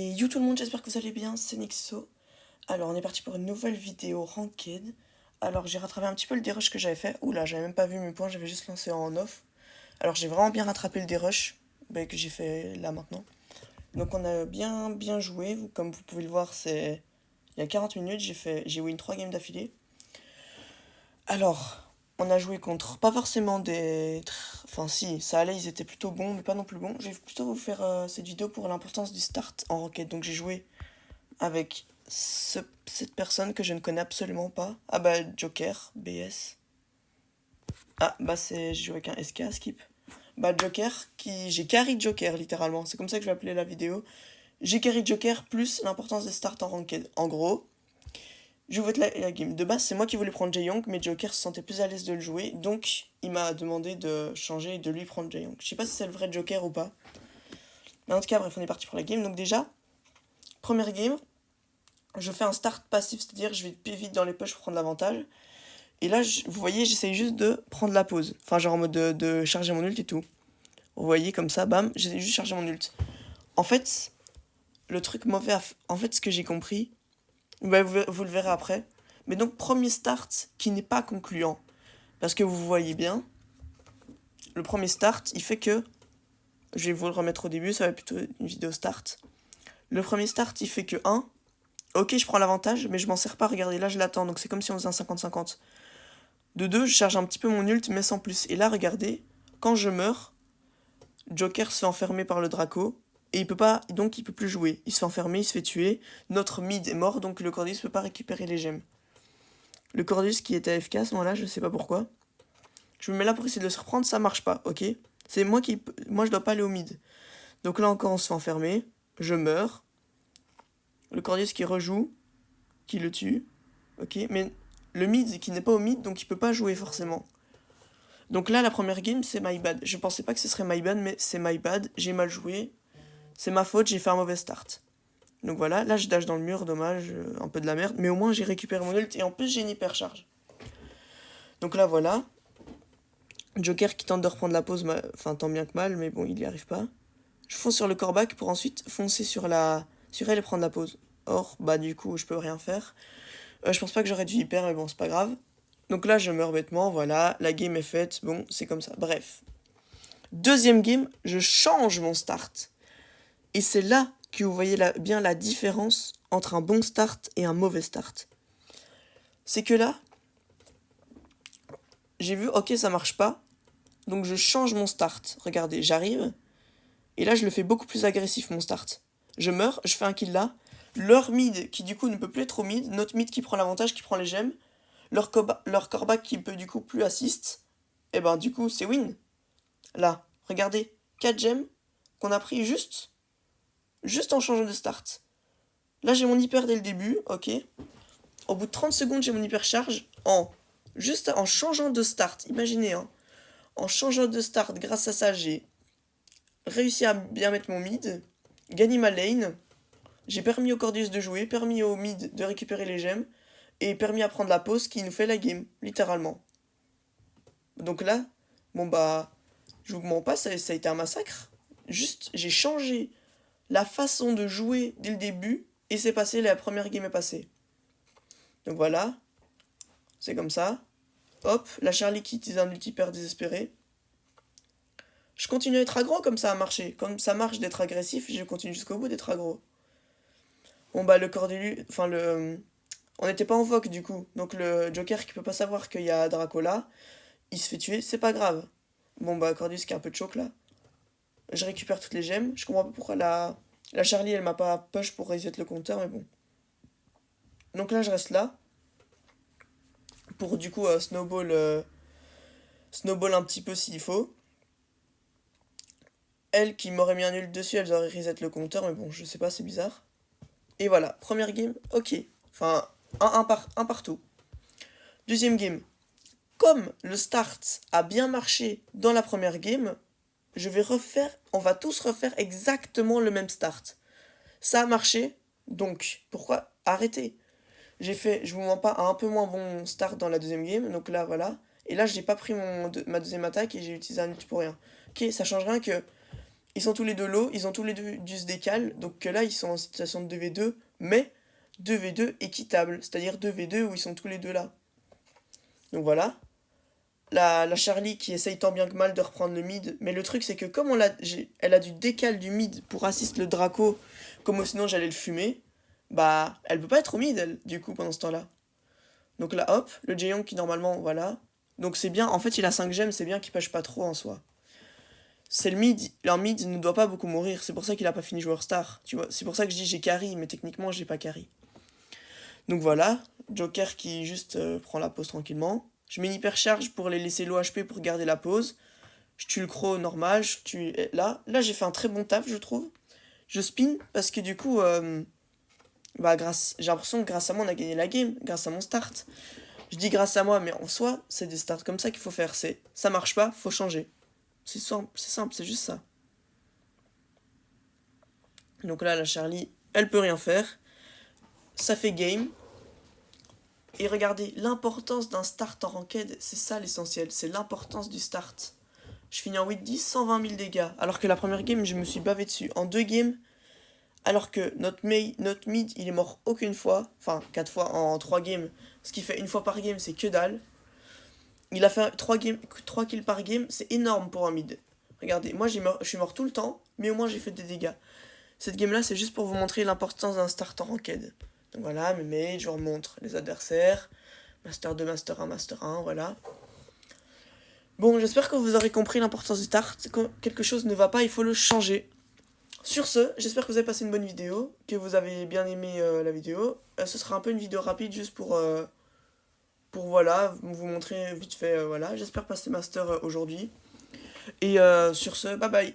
Et yo tout le monde, j'espère que vous allez bien, c'est Nixo. Alors on est parti pour une nouvelle vidéo Ranked. Alors j'ai rattrapé un petit peu le dérush que j'avais fait. Oula, j'avais même pas vu mes points, j'avais juste lancé en off. Alors j'ai vraiment bien rattrapé le dérush que j'ai fait là maintenant. Donc on a bien joué, comme vous pouvez le voir, c'est il y a 40 minutes, j'ai win 3 games d'affilée. Alors, on a joué contre pas forcément des... Enfin si, ça allait, ils étaient plutôt bons, mais pas non plus bons. Je vais plutôt vous faire cette vidéo pour l'importance du start en Ranked. Donc j'ai joué avec cette personne que je ne connais absolument pas. Ah bah Joker, BS. Ah bah j'ai joué avec un SK, skip. Bah Joker, j'ai carry Joker littéralement, c'est comme ça que je vais appeler la vidéo. J'ai carry Joker plus l'importance des starts en ranked. En gros, je vais la game. De base c'est moi qui voulais prendre Jae-Young, mais Joker se sentait plus à l'aise de le jouer, donc il m'a demandé de changer et de lui prendre Jae-Young. Je sais pas si c'est le vrai Joker ou pas. Mais en tout cas bref, on est parti pour la game. Donc déjà, première game, je fais un start passif, c'est-à-dire je vais vite dans les poches pour prendre l'avantage. Et là, vous voyez, j'essaye juste de prendre la pause. Enfin, genre en mode de charger mon ult et tout. Vous voyez, comme ça, bam, j'essaie juste de charger mon ult. En fait, le truc mauvais, en fait, ce que j'ai compris, bah, vous le verrez après. Mais donc, premier start qui n'est pas concluant. Parce que vous voyez bien, le premier start, il fait que... Je vais vous le remettre au début, ça va être plutôt une vidéo start. Le premier start, il fait que 1. Ok, je prends l'avantage, mais je m'en sers pas, regardez, là je l'attends, donc c'est comme si on faisait un 50-50. De 2, je charge un petit peu mon ult, mais sans plus. Et là, regardez, quand je meurs, Joker se fait enfermer par le Draco, et il peut pas, donc il peut plus jouer. Il se fait enfermer, il se fait tuer, notre mid est mort, donc le Cordius peut pas récupérer les gemmes. Le Cordius qui était AFK à ce moment-là, je sais pas pourquoi. Je me mets là pour essayer de le surprendre, ça marche pas, ok. C'est moi je dois pas aller au mid. Donc là encore, on se fait enfermer, je meurs. Le Cordius qui rejoue, qui le tue, ok. Mais le mid qui n'est pas au mid, donc il peut pas jouer forcément. Donc là, la première game, c'est my bad. Je pensais pas que ce serait my bad, mais c'est my bad. J'ai mal joué. C'est ma faute, j'ai fait un mauvais start. Donc voilà, là je dash dans le mur, dommage, un peu de la merde. Mais au moins j'ai récupéré mon ult et en plus j'ai une hyper charge. Donc là voilà. Joker qui tente de reprendre la pause, enfin tant bien que mal, mais bon, il y arrive pas. Je fonce sur le corback pour ensuite foncer sur elle et prendre la pause. Or, bah du coup, je peux rien faire. Je pense pas que j'aurais dû hyper, mais bon, c'est pas grave. Donc là, je meurs bêtement, voilà, la game est faite, bon, c'est comme ça. Bref. Deuxième game, je change mon start. Et c'est là que vous voyez bien la différence entre un bon start et un mauvais start. C'est que là, j'ai vu, ok, ça marche pas. Donc je change mon start. Regardez, j'arrive. Et là, je le fais beaucoup plus agressif, mon start. Je meurs, je fais un kill là. Leur mid, qui du coup ne peut plus être au mid. Notre mid qui prend l'avantage, qui prend les gemmes. Leur corback qui peut du coup plus assist. Et ben du coup, c'est win. Là, regardez, 4 gemmes qu'on a pris juste en changeant de start. Là, j'ai mon hyper dès le début, ok. Au bout de 30 secondes, j'ai mon hyper charge juste en changeant de start. Imaginez, hein. En changeant de start, grâce à ça, j'ai réussi à bien mettre mon mid, gagné ma lane, j'ai permis au Cordius de jouer, permis au mid de récupérer les gemmes, et permis à prendre la pause qui nous fait la game, littéralement. Donc là, bon bah, je vous mens pas, ça a été un massacre. Juste, j'ai changé la façon de jouer dès le début, et c'est passé, la première game est passée. Donc voilà, c'est comme ça. Hop, la Charlie qui utilise un ulti hyper désespéré. Je continue à être aggro comme ça a marché. Comme ça marche d'être agressif, je continue jusqu'au bout d'être aggro. Bon bah le Cordélu... Enfin le... On n'était pas en vogue du coup. Donc le Joker qui peut pas savoir qu'il y a Draco là, il se fait tuer, c'est pas grave. Bon bah Cordius qui a un peu de choc là. Je récupère toutes les gemmes. Je comprends pas pourquoi la Charlie elle m'a pas push pour reset le compteur, mais bon. Donc là je reste là. Pour du coup snowball un petit peu s'il faut. Elle qui m'aurait mis un ult dessus, elle aurait reset le compteur, mais bon, je sais pas, c'est bizarre. Et voilà, première game, ok. Enfin, un partout. Deuxième game. Comme le start a bien marché dans la première game, on va tous refaire exactement le même start. Ça a marché, donc pourquoi arrêter? J'ai fait, je vous mens pas, un peu moins bon start dans la deuxième game, donc là voilà. Et là j'ai pas pris ma deuxième attaque et j'ai utilisé un ult pour rien. Ok, ça change rien que Ils sont tous les deux low, ils ont tous les deux du décal, donc là ils sont en situation de 2v2, mais 2v2 équitable, c'est-à-dire 2v2 où ils sont tous les deux là. Donc voilà. La Charlie qui essaye tant bien que mal de reprendre le mid, mais le truc c'est que comme elle a du décal du mid pour assist le Draco, comme sinon j'allais le fumer, bah elle peut pas être au mid elle, du coup pendant ce temps-là. Donc là hop, le Jaehyung qui normalement, voilà. Donc c'est bien, en fait il a 5 gemmes, c'est bien qu'il pêche pas trop en soi. C'est le mid, leur mid ne doit pas beaucoup mourir, c'est pour ça qu'il a pas fini joueur star, tu vois. C'est pour ça que je dis j'ai carry, mais techniquement j'ai pas carry. Donc voilà, Joker qui juste prend la pause tranquillement. Je mets une hypercharge pour les laisser low HP pour garder la pause. Je tue le croc normal, je tue là. Là j'ai fait un très bon taf je trouve. Je spin parce que du coup, bah j'ai l'impression que grâce à moi on a gagné la game, grâce à mon start. Je dis grâce à moi, mais en soi c'est des starts comme ça qu'il faut faire. C'est ça marche pas, faut changer. C'est simple, c'est juste ça. Donc là la Charlie, elle peut rien faire. Ça fait game. Et regardez, l'importance d'un start en ranked, c'est ça l'essentiel, c'est l'importance du start. Je finis en 8-10, 120 000 dégâts, alors que la première game, je me suis bavé dessus. En 2 games, alors que notre mid, il est mort aucune fois, enfin 4 fois en 3 games, ce qui fait une fois par game, c'est que dalle. Il a fait 3 kills par game, c'est énorme pour un mid. Regardez, moi je suis mort tout le temps, mais au moins j'ai fait des dégâts. Cette game là, c'est juste pour vous montrer l'importance d'un start en ranked. Donc voilà, mes mates, je vous remontre les adversaires. Master 2, Master 1, Master 1, voilà. Bon, j'espère que vous aurez compris l'importance du start. Quand quelque chose ne va pas, il faut le changer. Sur ce, j'espère que vous avez passé une bonne vidéo, que vous avez bien aimé la vidéo. Ce sera un peu une vidéo rapide juste pour voilà, vous montrer vite fait, voilà. J'espère passer Master aujourd'hui. Et sur ce, bye bye.